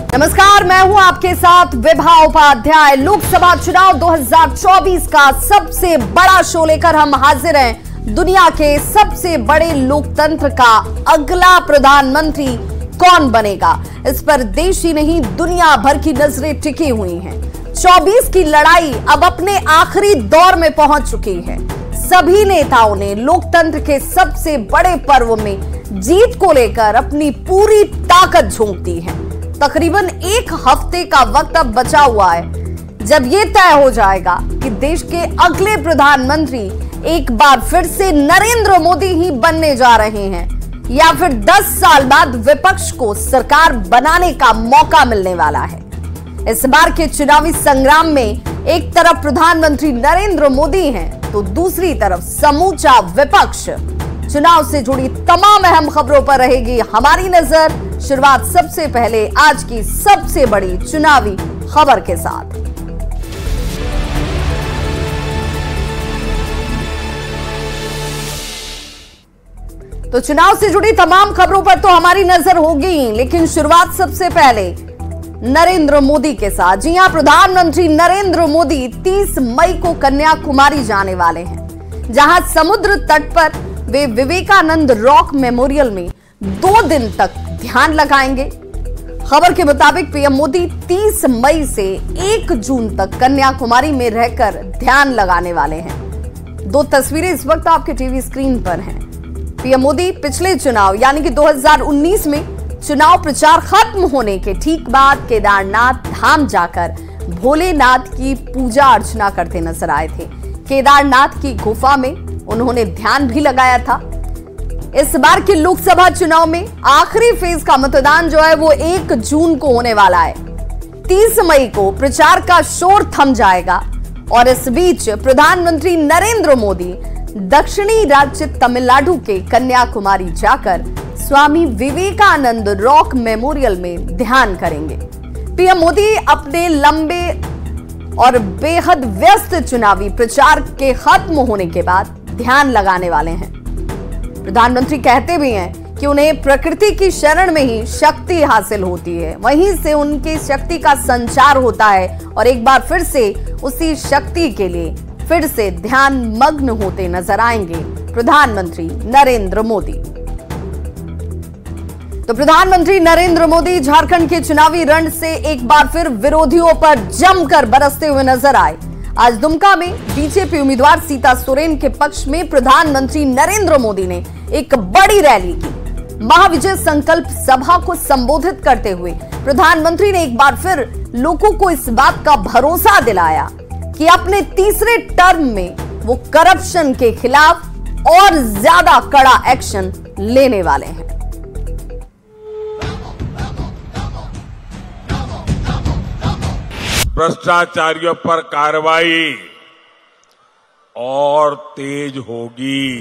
नमस्कार, मैं हूं आपके साथ विभा उपाध्याय। लोकसभा चुनाव 2024 का सबसे बड़ा शो लेकर हम हाजिर हैं। दुनिया के सबसे बड़े लोकतंत्र का अगला प्रधानमंत्री कौन बनेगा, इस पर देश ही नहीं दुनिया भर की नजरें टिकी हुई हैं। 24 की लड़ाई अब अपने आखिरी दौर में पहुंच चुकी है। सभी नेताओं ने लोकतंत्र के सबसे बड़े पर्व में जीत को लेकर अपनी पूरी ताकत झोंक दी है। तकरीबन एक हफ्ते का वक्त अब बचा हुआ है जब यह तय हो जाएगा कि देश के अगले प्रधानमंत्री एक बार फिर से नरेंद्र मोदी ही बनने जा रहे हैं या फिर 10 साल बाद विपक्ष को सरकार बनाने का मौका मिलने वाला है। इस बार के चुनावी संग्राम में एक तरफ प्रधानमंत्री नरेंद्र मोदी हैं तो दूसरी तरफ समूचा विपक्ष। चुनाव से जुड़ी तमाम अहम खबरों पर रहेगी हमारी नजर। शुरुआत सबसे पहले आज की सबसे बड़ी चुनावी खबर के साथ। तो चुनाव से जुड़ी तमाम खबरों पर तो हमारी नजर होगी, लेकिन शुरुआत सबसे पहले नरेंद्र मोदी के साथ। जी हां, प्रधानमंत्री नरेंद्र मोदी 30 मई को कन्याकुमारी जाने वाले हैं, जहां समुद्र तट पर वे विवेकानंद रॉक मेमोरियल में 2 दिन तक ध्यान लगाएंगे। खबर के मुताबिक पीएम मोदी 30 मई से 1 जून तक कन्याकुमारी में रहकर ध्यान लगाने वाले हैं। 2 तस्वीरें इस वक्त आपके टीवी स्क्रीन पर हैं। पीएम मोदी पिछले चुनाव यानी कि 2019 में चुनाव प्रचार खत्म होने के ठीक बाद केदारनाथ धाम जाकर भोलेनाथ की पूजा अर्चना करते नजर आए थे। केदारनाथ की गुफा में उन्होंने ध्यान भी लगाया था। इस बार के लोकसभा चुनाव में आखिरी फेज का मतदान जो है वो 1 जून को होने वाला है। 30 मई को प्रचार का शोर थम जाएगा और इस बीच प्रधानमंत्री नरेंद्र मोदी दक्षिणी राज्य तमिलनाडु के कन्याकुमारी जाकर स्वामी विवेकानंद रॉक मेमोरियल में ध्यान करेंगे। पीएम मोदी अपने लंबे और बेहद व्यस्त चुनावी प्रचार के खत्म होने के बाद ध्यान लगाने वाले हैं। प्रधानमंत्री कहते भी हैं कि उन्हें प्रकृति की शरण में ही शक्ति हासिल होती है, वहीं से उनकी शक्ति का संचार होता है और एक बार फिर से उसी शक्ति के लिए फिर से ध्यान मग्न होते नजर आएंगे प्रधानमंत्री नरेंद्र मोदी। तो प्रधानमंत्री नरेंद्र मोदी झारखंड के चुनावी रण से एक बार फिर विरोधियों पर जमकर बरसते हुए नजर आए। आज दुमका में बीजेपी उम्मीदवार सीता सोरेन के पक्ष में प्रधानमंत्री नरेंद्र मोदी ने एक बड़ी रैली की। महाविजय संकल्प सभा को संबोधित करते हुए प्रधानमंत्री ने एक बार फिर लोगों को इस बात का भरोसा दिलाया कि अपने तीसरे टर्म में वो करप्शन के खिलाफ और ज्यादा कड़ा एक्शन लेने वाले हैं। भ्रष्टाचारियों पर कार्रवाई और तेज होगी।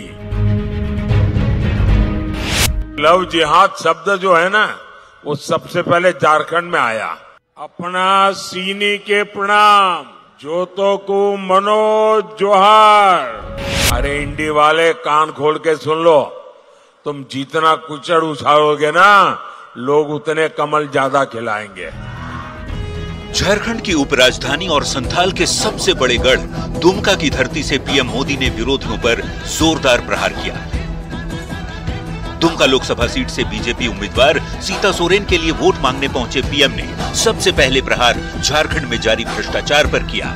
लव जिहाद शब्द जो है ना, वो सबसे पहले झारखंड में आया। अपना सीनी के प्रणाम, जोतो को मनोज जोहार। अरे इंडी वाले कान खोल के सुन लो, तुम जितना कुचड़ उछालोगे ना, लोग उतने कमल ज्यादा खिलाएंगे। झारखंड की उपराजधानी और संथाल के सबसे बड़े गढ़ दुमका की धरती से पीएम मोदी ने विरोधियों पर जोरदार प्रहार किया। दुमका लोकसभा सीट से बीजेपी उम्मीदवार सीता सोरेन के लिए वोट मांगने पहुंचे पीएम ने सबसे पहले प्रहार झारखंड में जारी भ्रष्टाचार पर किया।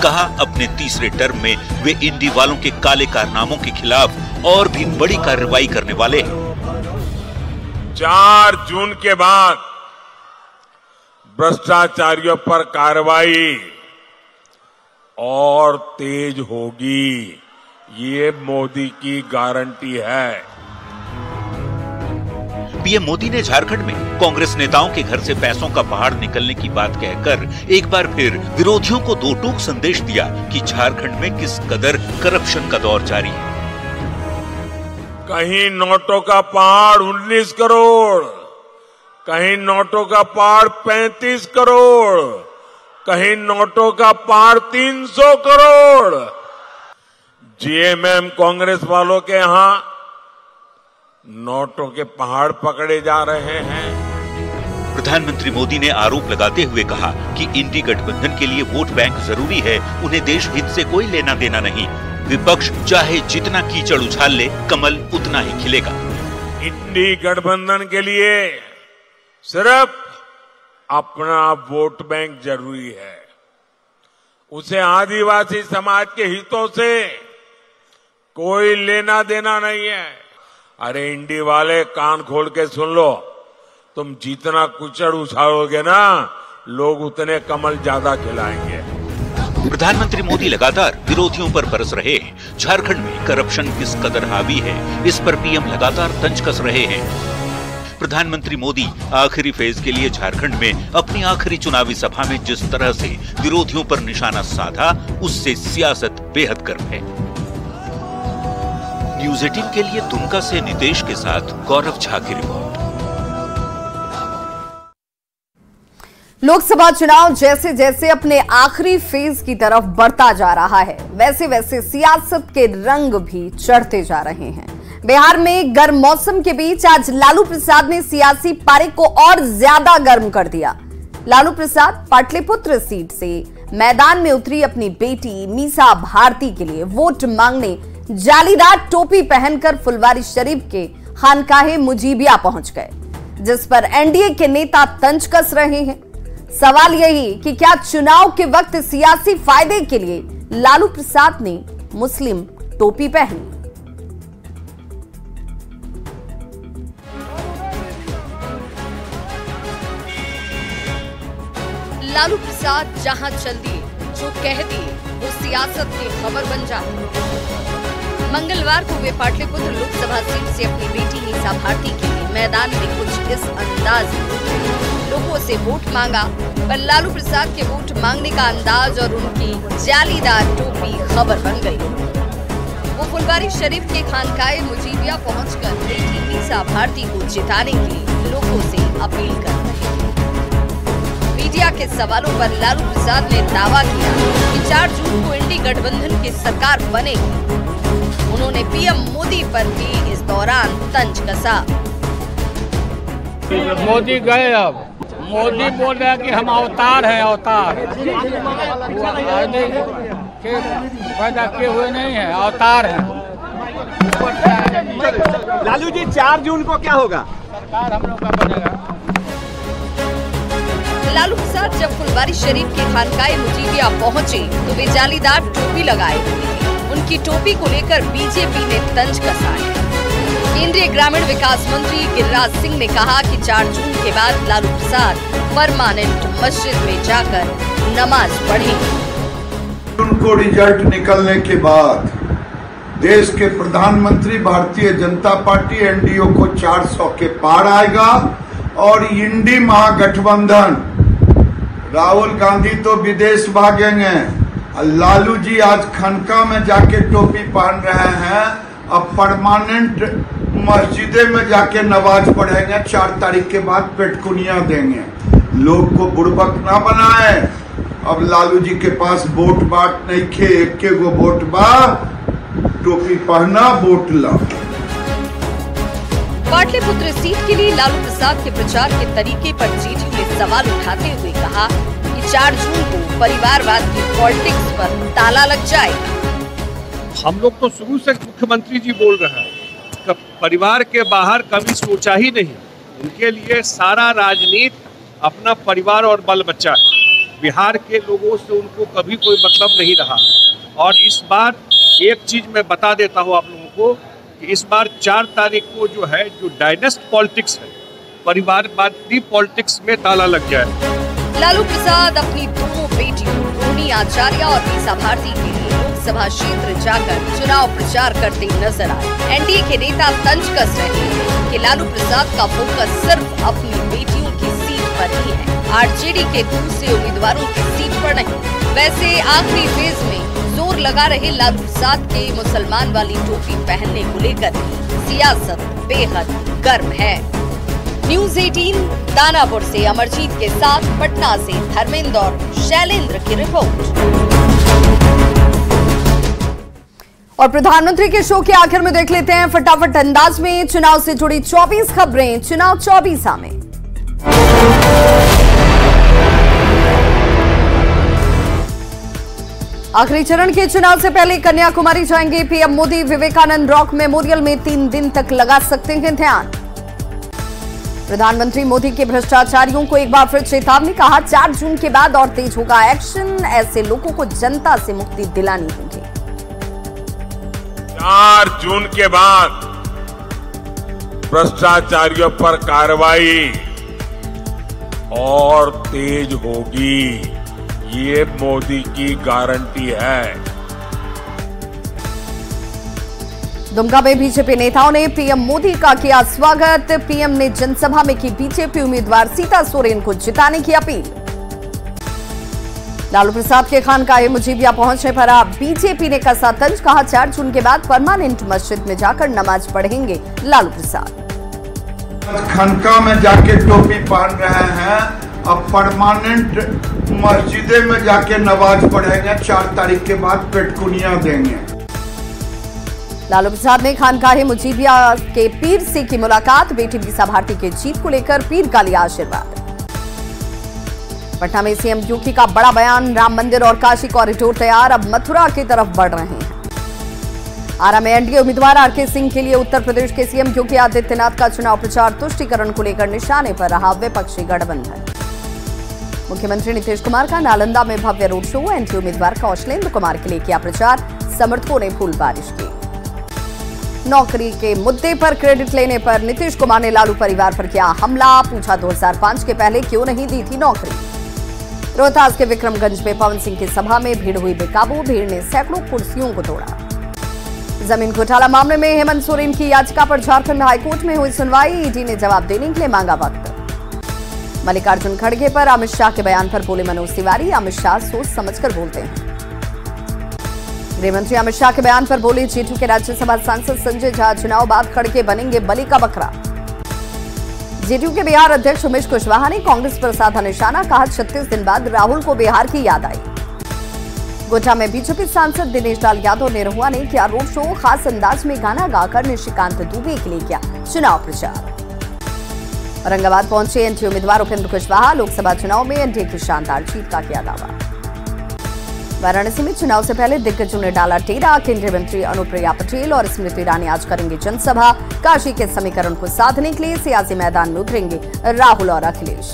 कहा अपने तीसरे टर्म में वे इंडी वालों के काले कारनामों के खिलाफ और भी बड़ी कार्रवाई करने वाले हैं। 4 जून के बाद भ्रष्टाचारियों पर कार्रवाई और तेज होगी, ये मोदी की गारंटी है। पीएम मोदी ने झारखंड में कांग्रेस नेताओं के घर से पैसों का पहाड़ निकलने की बात कहकर एक बार फिर विरोधियों को 2 टूक संदेश दिया कि झारखंड में किस कदर करप्शन का दौर जारी है। कहीं नोटों का पहाड़ 19 करोड़, कहीं नोटों का पहाड़ 35 करोड़, कहीं नोटों का पहाड़ 300 करोड़। जीएमएम कांग्रेस वालों के यहां नोटों के पहाड़ पकड़े जा रहे हैं। प्रधानमंत्री मोदी ने आरोप लगाते हुए कहा कि इंडी गठबंधन के लिए वोट बैंक जरूरी है, उन्हें देश हित से कोई लेना देना नहीं। विपक्ष चाहे जितना कीचड़ उछाल ले, कमल उतना ही खिलेगा। इंडी गठबंधन के लिए सिर्फ अपना वोट बैंक जरूरी है, उसे आदिवासी समाज के हितों से कोई लेना देना नहीं है। अरे इंडी वाले, कान खोल के सुन लो, तुम जितना कुचड़ उछालोगे ना, लोग उतने कमल ज्यादा खिलाएंगे। प्रधानमंत्री मोदी लगातार विरोधियों पर बरस रहे हैं। झारखंड में करप्शन किस कदर हावी है, इस पर पीएम लगातार तंज कस रहे हैं। प्रधानमंत्री मोदी आखिरी फेज के लिए झारखंड में अपनी आखिरी चुनावी सभा में जिस तरह से विरोधियों पर निशाना साधा, उससे सियासत बेहद गर्म है। न्यूज़ 18 के लिए दुमका से नितेश के साथ गौरव झा की रिपोर्ट। लोकसभा चुनाव जैसे जैसे अपने आखिरी फेज की तरफ बढ़ता जा रहा है, वैसे वैसे सियासत के रंग भी चढ़ते जा रहे हैं। बिहार में गर्म मौसम के बीच आज लालू प्रसाद ने सियासी पारे को और ज्यादा गर्म कर दिया। लालू प्रसाद पाटलिपुत्र सीट से मैदान में उतरी अपनी बेटी मीसा भारती के लिए वोट मांगने जालीदार टोपी पहनकर फुलवारी शरीफ के खानकाहे मुजीबिया पहुंच गए, जिस पर एनडीए के नेता तंज कस रहे हैं। सवाल यही कि क्या चुनाव के वक्त सियासी फायदे के लिए लालू प्रसाद ने मुस्लिम टोपी पहनी? लालू प्रसाद जहां चल दिए, जो कह दिए वो सियासत की खबर बन जाए। मंगलवार को वे पाटलिपुत्र लोकसभा सीट से अपनी बेटी मीसा भारती के लिए मैदान में कुछ इस अंदाज में लोगों से वोट मांगा, पर लालू प्रसाद के वोट मांगने का अंदाज और उनकी जालीदार टोपी खबर बन गई। वो फुलवारी शरीफ के खानकाहे मुजीबिया पहुंचकर बेटी मीसा भारती को जिताने के लिए लोगों से अपील कर रहे हैं। मीडिया के सवालों पर लालू प्रसाद ने दावा किया कि 4 जून को इंडी गठबंधन की सरकार बनेगी। उन्होंने पीएम मोदी पर भी इस दौरान तंज कसा। मोदी गए, अब मोदी बोल रहे हैं कि हम अवतार हैं, अवतार के पैदा किए हुए नहीं है, अवतार हैं। लालू जी 4 जून को क्या होगा? सरकार हम लोग का बनेगा। लालू प्रसाद जब फुलवारी शरीफ के खानकाहे मुजीबिया पहुंचे तो वे जालीदार टोपी लगाए हुए थे। उनकी टोपी को लेकर बीजेपी ने तंज कसा है। केंद्रीय ग्रामीण विकास मंत्री गिरिराज सिंह ने कहा कि 4 जून के बाद लालू प्रसाद परमानेंट मस्जिद में जाकर नमाज पढ़ेंगे। उनको रिजल्ट निकलने के बाद देश के प्रधानमंत्री भारतीय जनता पार्टी एनडीए को 400 के पार आएगा और इंडी महागठबंधन, राहुल गांधी तो विदेश भागेंगे, लालू जी आज खनका में जाके टोपी पहन रहे हैं, अब परमानेंट मस्जिदे में जाके नमाज पढ़ेंगे, 4 तारीख के बाद पेटकुनिया देंगे। लोग को बुड़बक ना बनाए। अब लालू जी के पास वोट बाट नहीं खे, एक गो वोट बा, टोपी पहना वोट ला। पाटलिपुत्र सीट के लिए लालू प्रसाद के प्रचार के तरीके पर जेडीयू ने सवाल उठाते हुए कहा कि 4 जून को परिवारवाद की पॉलिटिक्स पर ताला लग जाएगा। हम लोग तो शुरू से मुख्यमंत्री जी बोल रहे हैं कि परिवार के बाहर कभी सोचा ही नहीं। उनके लिए सारा राजनीति अपना परिवार और बाल बच्चा है। बिहार के लोगों से उनको कभी कोई मतलब नहीं रहा। और इस बार एक चीज मैं बता देता हूँ आप लोगों को कि इस बार 4 तारीख को जो है, जो डायनेस्ट पॉलिटिक्स है, परिवारवादी पॉलिटिक्स में ताला लग जाए। लालू प्रसाद अपनी दोनों बेटियों रोहिणी आचार्य और मीसा भारती के लिए लोकसभा क्षेत्र जाकर चुनाव प्रचार करते नजर आए। एनडीए के नेता तंज कस रहे हैं कि लालू प्रसाद का फोकस सिर्फ अपनी बेटियों की सीट पर ही है, आरजेडी के दूसरे उम्मीदवारों की सीट पर नहीं। वैसे आखिरी फेज में जोर लगा रहे लालू प्रसाद के मुसलमान वाली टोपी पहनने को लेकर सियासत बेहद गर्म है। न्यूज़ 18 दानापुर से अमरजीत के साथ पटना से धर्मेंद्र और शैलेंद्र की रिपोर्ट। और प्रधानमंत्री के शो के आखिर में देख लेते हैं फटाफट अंदाज में चुनाव से जुड़ी 24 खबरें। चुनाव 24 में आखिरी चरण के चुनाव से पहले कन्याकुमारी जाएंगे PM Modi. Vivekananda rock memorial में 3 दिन तक लगा सकते हैं ध्यान। प्रधानमंत्री मोदी के भ्रष्टाचारियों को एक बार फिर चेतावनी, कहा 4 जून के बाद और तेज होगा एक्शन, ऐसे लोगों को जनता से मुक्ति दिलानी होगी। 4 जून के बाद भ्रष्टाचारियों पर कार्रवाई और तेज होगी, ये मोदी की गारंटी है। दुमका में बीजेपी नेताओं ने पीएम मोदी का किया स्वागत। पीएम ने जनसभा में की बीजेपी उम्मीदवार सीता सोरेन को जिताने की अपील। लालू प्रसाद के खानकाहे मुजीबिया पहुंचने पर अब बीजेपी ने कसा तंज, कहा 4 जून के बाद परमानेंट मस्जिद में जाकर नमाज पढ़ेंगे लालू प्रसाद। खानका में जाके टोपी पहन रहे हैं, अब परमानेंट मस्जिदे में जाके नमाज पढ़ेंगे, 4 तारीख के बाद पेटकुनिया देंगे। लालू प्रसाद ने खानकाहे मुजीबिया के पीर से की मुलाकात। बेटी मीसा भारती के जीत को लेकर पीर का लिया आशीर्वाद। पटना में सीएम योगी का बड़ा बयान, राम मंदिर और काशी कॉरिडोर तैयार, अब मथुरा की तरफ बढ़ रहे हैं। आरा में एनडीए उम्मीदवार आरके सिंह के लिए उत्तर प्रदेश के सीएम योगी आदित्यनाथ का चुनाव प्रचार। तुष्टीकरण को लेकर निशाने पर रहा विपक्षी गठबंधन। मुख्यमंत्री नीतीश कुमार का नालंदा में भव्य रोड शो। एनडीए उम्मीदवार कौशलेंद्र कुमार के लिए किया प्रचार, समर्थकों ने फूल बारिश की। नौकरी के मुद्दे पर क्रेडिट लेने पर नीतीश कुमार ने लालू परिवार पर किया हमला, पूछा 2005 के पहले क्यों नहीं दी थी नौकरी। रोहतास के विक्रमगंज में पवन सिंह की सभा में भीड़ हुई बेकाबू, भीड़ ने सैकड़ों कुर्सियों को तोड़ा। जमीन घोटाला मामले में हेमंत सोरेन की याचिका पर झारखंड हाईकोर्ट में हुई सुनवाई, ईडी ने जवाब देने के लिए मांगा वक्त। मल्लिकार्जुन खड़गे पर अमित शाह के बयान पर बोले मनोज तिवारी, अमित शाह सोच समझकर बोलते हैं। गृहमंत्री अमित शाह के बयान पर बोले जेडीयू के राज्यसभा सांसद संजय झा, चुनाव बाद खड़गे बनेंगे बलि का बकरा। जेडीयू के बिहार अध्यक्ष उमेश कुशवाहा ने कांग्रेस पर साधा निशाना, कहा 36 दिन बाद राहुल को बिहार की याद आई। गोड्डा में बीजेपी सांसद दिनेश लाल यादव निरहुआ ने किया रोड शो, खास अंदाज में गाना गाकर निशिकांत दुबे के लिए किया चुनाव प्रचार। औरंगाबाद पहुंचे एनडीए उम्मीदवार उपेंद्र कुशवाहा, लोकसभा चुनाव में एनडीए की शानदार जीत का किया दावा। वाराणसी में चुनाव से पहले दिग्गजों ने डाला डेरा, केंद्रीय मंत्री अनुप्रिया पटेल और स्मृति ईरानी आज करेंगे जनसभा। काशी के समीकरण को साधने के लिए सियासी मैदान में उतरेंगे राहुल और अखिलेश।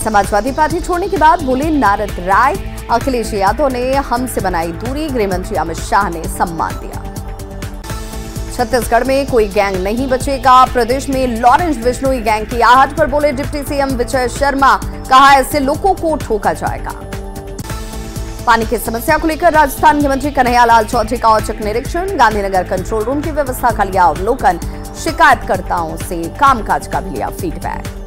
समाजवादी पार्टी छोड़ने के बाद बोले नारद राय, अखिलेश यादव ने हमसे बनाई दूरी, गृहमंत्री अमित शाह ने सम्मान दिया। छत्तीसगढ़ में कोई गैंग नहीं बचेगा, प्रदेश में लॉरेंस बिश्नोई गैंग की आहट पर बोले डिप्टी सीएम विजय शर्मा, कहा ऐसे लोगों को ठोका जाएगा। पानी की समस्या को लेकर राजस्थान के मंत्री कन्हैयालाल चौधरी का औचक निरीक्षण, गांधीनगर कंट्रोल रूम की व्यवस्था का लिया अवलोकन, शिकायतकर्ताओं से कामकाज का भी लिया फीडबैक।